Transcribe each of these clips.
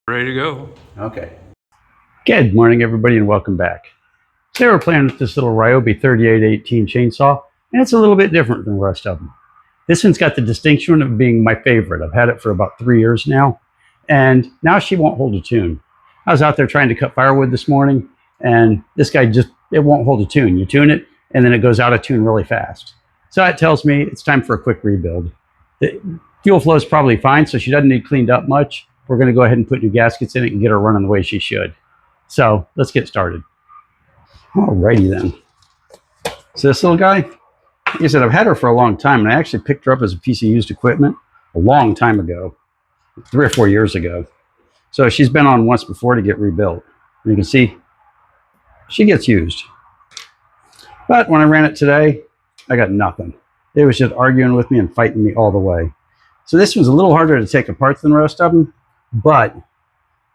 Ready to go. Okay. Good morning, everybody, and welcome back. Today we're playing with this little Ryobi 3818 chainsaw, and it's a little bit different than the rest of them. This one's got the distinction of being my favorite. I've had it for about 3 years now, and now she won't hold a tune. I was out there trying to cut firewood this morning, and this guy it won't hold a tune. You tune it, and then it goes out of tune really fast. So that tells me it's time for a quick rebuild. The fuel flow is probably fine, so she doesn't need cleaned up much. We're going to go ahead and put new gaskets in it and get her running the way she should. So let's get started. Alrighty then. So this little guy, like I said, I've had her for a long time, and I actually picked her up as a piece of used equipment a long time ago, 3 or 4 years ago. So she's been on once before to get rebuilt. And you can see she gets used. But when I ran it today, I got nothing. It was just arguing with me and fighting me all the way. So this one's a little harder to take apart than the rest of them. But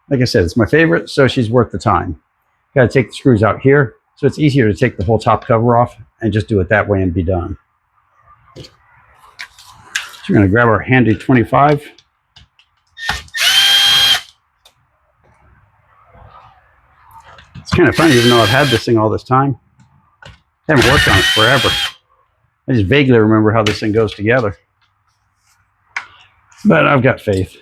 like I said, it's my favorite, so she's worth the time. Got to take the screws out here, so it's easier to take the whole top cover off and just do it that way and be done. So we're going to grab our handy 25. It's kind of funny, even though I've had this thing all this time, I haven't worked on it forever. I just vaguely remember how this thing goes together. But I've got faith.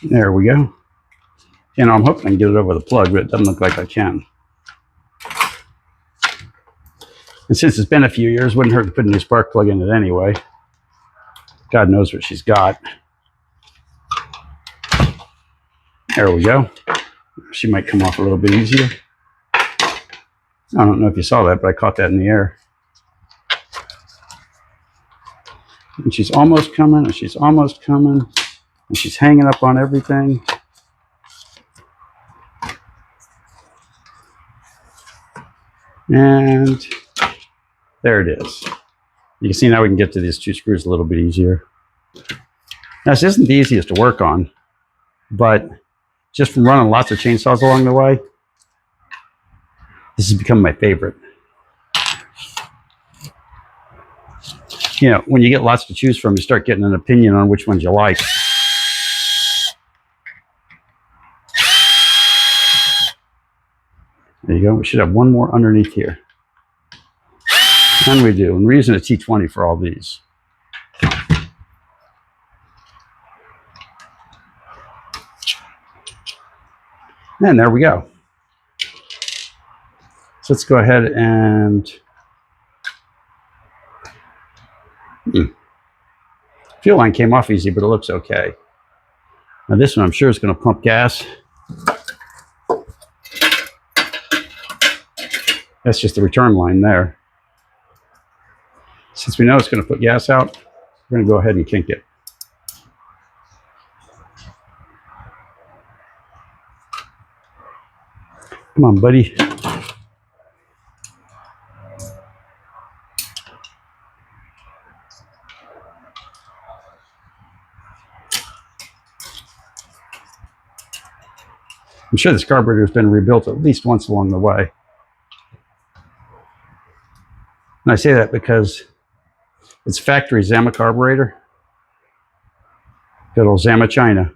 There we go. You know, I'm hoping I can get it over the plug, but it doesn't look like I can. And since it's been a few years, wouldn't hurt to put a new spark plug in it anyway. God knows what she's got. There we go. She might come off a little bit easier. I don't know if you saw that, but I caught that in the air. And she's almost coming, and she's almost coming. And she's hanging up on everything. And there it is. You can see now we can get to these 2 screws a little bit easier. Now, this isn't the easiest to work on, but just from running lots of chainsaws along the way, this has become my favorite. You know, when you get lots to choose from, you start getting an opinion on which ones you like. There you go. We should have one more underneath here. And we do. And we're using a T20 for all these. And there we go. So let's go ahead and... Fuel line came off easy, but it looks okay. Now this one I'm sure is going to pump gas. That's just the return line there. Since we know it's going to put gas out, we're going to go ahead and kink it. Come on, buddy. I'm sure this carburetor has been rebuilt at least once along the way. And I say that because it's factory Zama carburetor. Good old Zama China.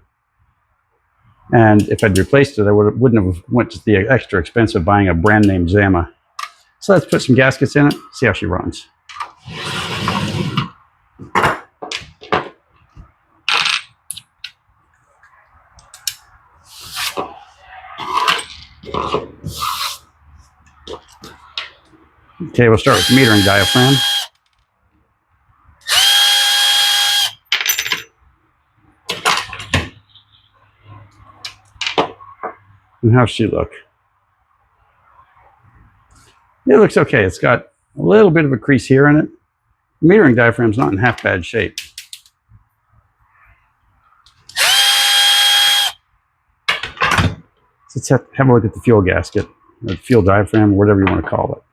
And if I'd replaced it, I wouldn't have went to the extra expense of buying a brand name Zama. So let's put some gaskets in it, see how she runs. Okay, we'll start with the metering diaphragm. And how's she look? It looks okay. It's got a little bit of a crease here in it. The metering diaphragm's not in half bad shape. Let's have a look at the fuel gasket, or the fuel diaphragm, or whatever you want to call it.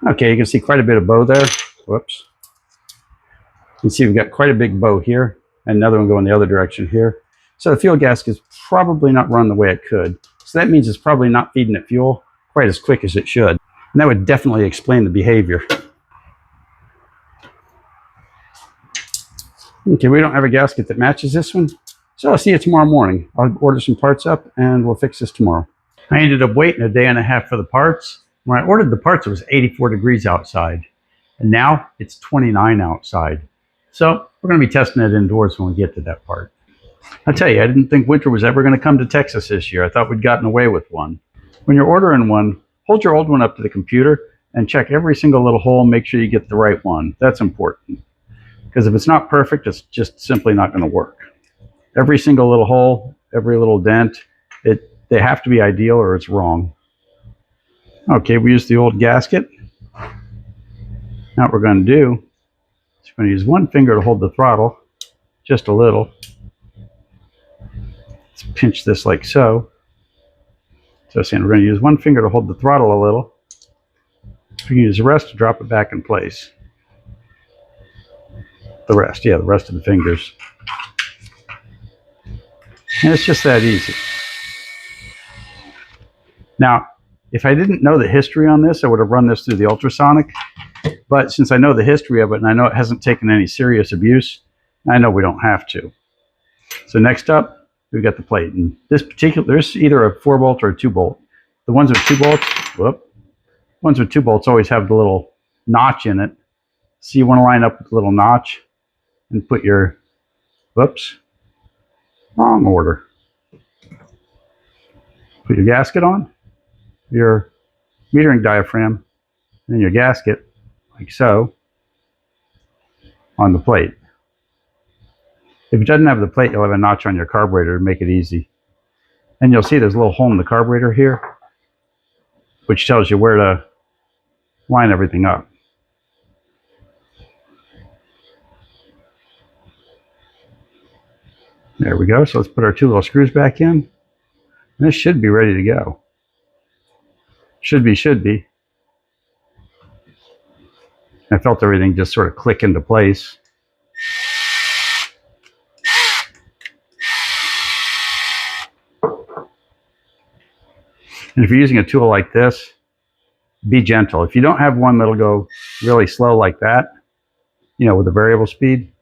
Okay, you can see quite a bit of bow there. Whoops. You can see we've got quite a big bow here, and another one going the other direction here. So the fuel gasket's probably not run the way it could. So that means it's probably not feeding it fuel quite as quick as it should. And that would definitely explain the behavior. Okay, we don't have a gasket that matches this one, so I'll see you tomorrow morning. I'll order some parts up and we'll fix this tomorrow. I ended up waiting a day and a half for the parts. When I ordered the parts, it was 84 degrees outside, and now it's 29 outside. So we're going to be testing it indoors when we get to that part. I'll tell you, I didn't think winter was ever going to come to Texas this year. I thought we'd gotten away with one. When you're ordering one, hold your old one up to the computer and check every single little hole and make sure you get the right one. That's important. Because if it's not perfect, it's just simply not going to work. Every single little hole, every little dent, they have to be ideal or it's wrong. Okay, we used the old gasket. Now what we're going to do is we're going to use one finger to hold the throttle, just a little. Let's pinch this like so. So I'm saying we're going to use one finger to hold the throttle a little. We can use the rest to drop it back in place. The rest of the fingers. And it's just that easy. Now, if I didn't know the history on this, I would have run this through the ultrasonic. But since I know the history of it and I know it hasn't taken any serious abuse, I know we don't have to. So next up, we've got the plate. And this particular, there's either a 4-bolt or a 2-bolt. The ones with 2 bolts always have the little notch in it. So you want to line up with the little notch and put your, wrong order. Put your gasket on, your metering diaphragm, and your gasket, like so, on the plate. If it doesn't have the plate, you'll have a notch on your carburetor to make it easy. And you'll see there's a little hole in the carburetor here, which tells you where to line everything up. There we go. So let's put our 2 little screws back in. And this should be ready to go. Should be. I felt everything just sort of click into place. And if you're using a tool like this, be gentle. If you don't have one that'll go really slow like that, with a variable speed,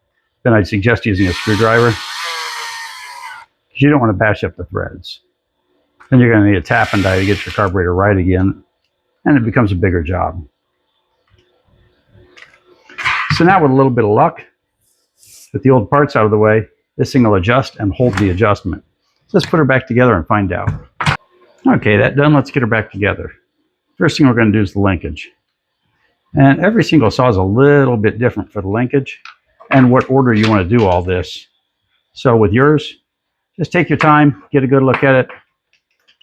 then I'd suggest using a screwdriver. Because you don't want to bash up the threads. Then you're going to need a tap and die to get your carburetor right again, and it becomes a bigger job. So now with a little bit of luck, with the old parts out of the way, this thing will adjust and hold the adjustment. So let's put her back together and find out. Okay, that done, let's get her back together. First thing we're going to do is the linkage. And every single saw is a little bit different for the linkage and what order you want to do all this. So with yours, just take your time, get a good look at it,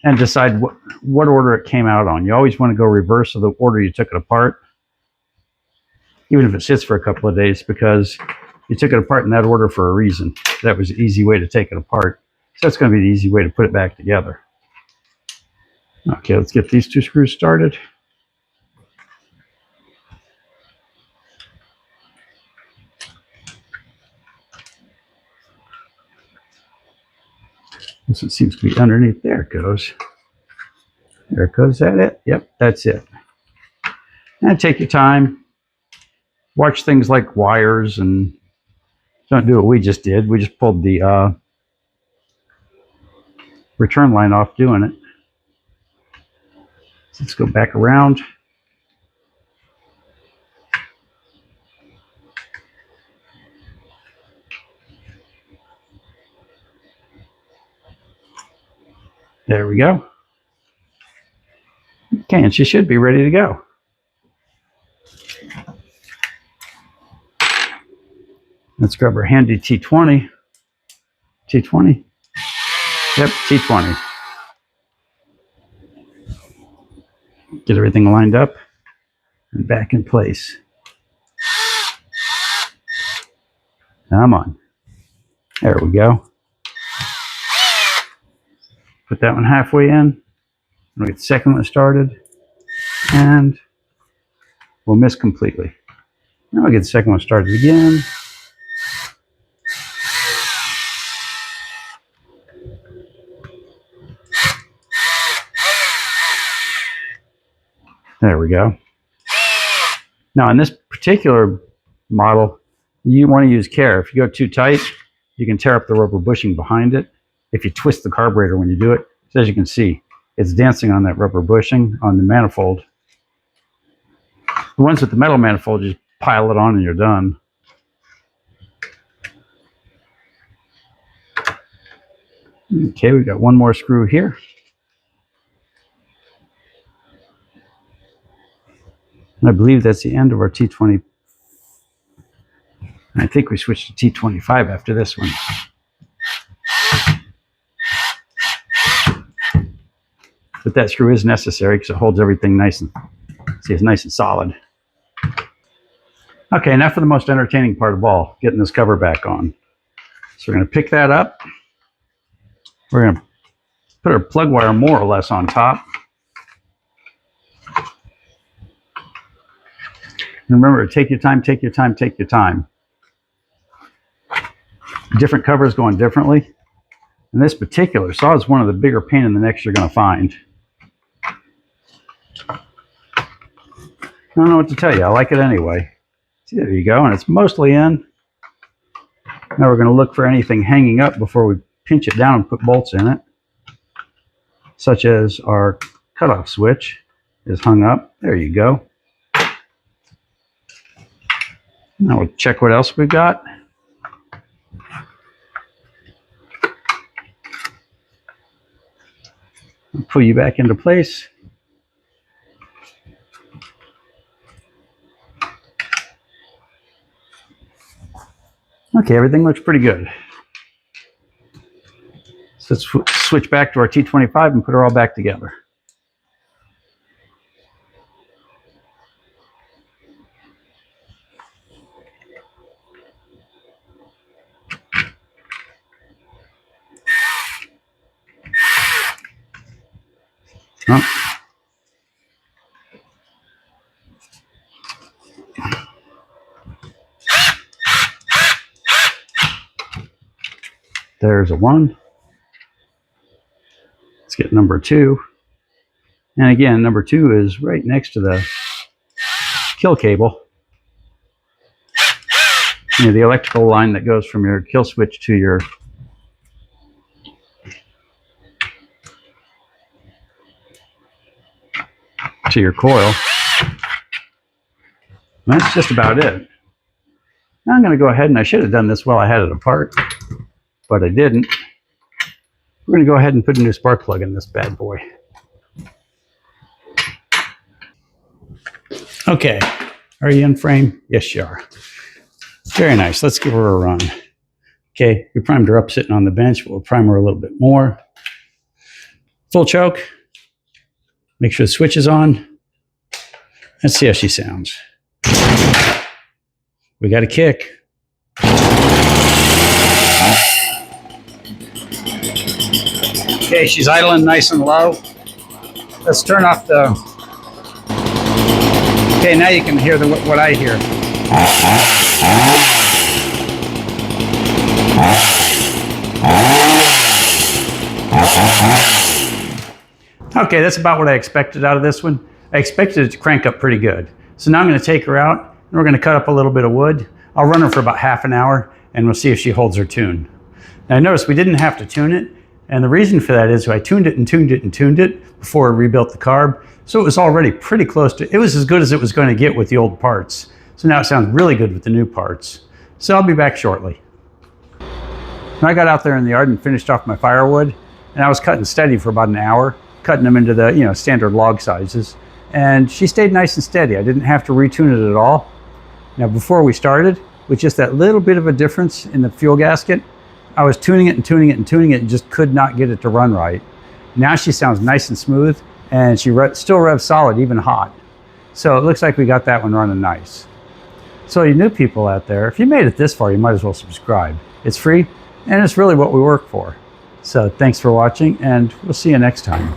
and decide what order it came out on. You always want to go reverse of the order you took it apart, even if it sits for a couple of days, because you took it apart in that order for a reason. That was an easy way to take it apart. So that's going to be the easy way to put it back together. Okay, let's get these 2 screws started. This one seems to be underneath. There it goes. There it goes. Is that it? Yep, that's it. And take your time. Watch things like wires and don't do what we just did. We just pulled the return line off doing it. So let's go back around. There we go. Okay, and she should be ready to go. Let's grab our handy T20. T20? Yep, T20. Get everything lined up and back in place. Come on. There we go. Put that one halfway in. We'll get the second one started. And we'll miss completely. Now we'll get the second one started again. There we go. Now, in this particular model, you want to use care. If you go too tight, you can tear up the rubber bushing behind it. If you twist the carburetor when you do it, so as you can see, it's dancing on that rubber bushing on the manifold. The ones with the metal manifold, just pile it on and you're done. Okay, we got one more screw here. And I believe that's the end of our T20. I think we switched to T25 after this one. But that screw is necessary because it holds everything nice and, see, it's nice and solid. Okay, now for the most entertaining part of all, getting this cover back on. So we're going to pick that up. We're going to put our plug wire more or less on top. And remember, take your time, take your time, take your time. Different covers going differently. And this particular saw is one of the bigger pain in the necks you're going to find. I don't know what to tell you. I like it anyway. See, there you go. And it's mostly in. Now we're going to look for anything hanging up before we pinch it down and put bolts in it. Such as our cutoff switch is hung up. There you go. Now we'll check what else we've got. I'll pull you back into place. Okay, everything looks pretty good. So let's switch back to our T25 and put her all back together. Oh. There's a 1. Let's get number 2. And again, number 2 is right next to the kill cable. You know, the electrical line that goes from your kill switch to your coil. And that's just about it. Now I'm going to go ahead, and I should have done this while I had it apart, but I didn't. We're going to go ahead and put a new spark plug in this bad boy. Okay, are you in frame? Yes, you are. Very nice. Let's give her a run. Okay, we primed her up sitting on the bench. We'll prime her a little bit more. Full choke. Make sure the switch is on. Let's see how she sounds. We got a kick. Okay, she's idling nice and low. Let's turn off the... Okay, now you can hear what I hear. Okay, that's about what I expected out of this one. I expected it to crank up pretty good. So now I'm going to take her out, and we're going to cut up a little bit of wood. I'll run her for about half an hour, and we'll see if she holds her tune. Now I noticed we didn't have to tune it, and the reason for that is I tuned it and tuned it and tuned it before I rebuilt the carb. So it was already pretty close to, it was as good as it was going to get with the old parts. So now it sounds really good with the new parts. So I'll be back shortly. I got out there in the yard and finished off my firewood, and I was cutting steady for about an hour, cutting them into the, standard log sizes. And she stayed nice and steady. I didn't have to retune it at all. Now before we started, with just that little bit of a difference in the fuel gasket, I was tuning it and tuning it and tuning it and just could not get it to run right. Now she sounds nice and smooth, and she still revs solid, even hot. So it looks like we got that one running nice. So you new people out there, if you made it this far, you might as well subscribe. It's free, and it's really what we work for. So thanks for watching, and we'll see you next time.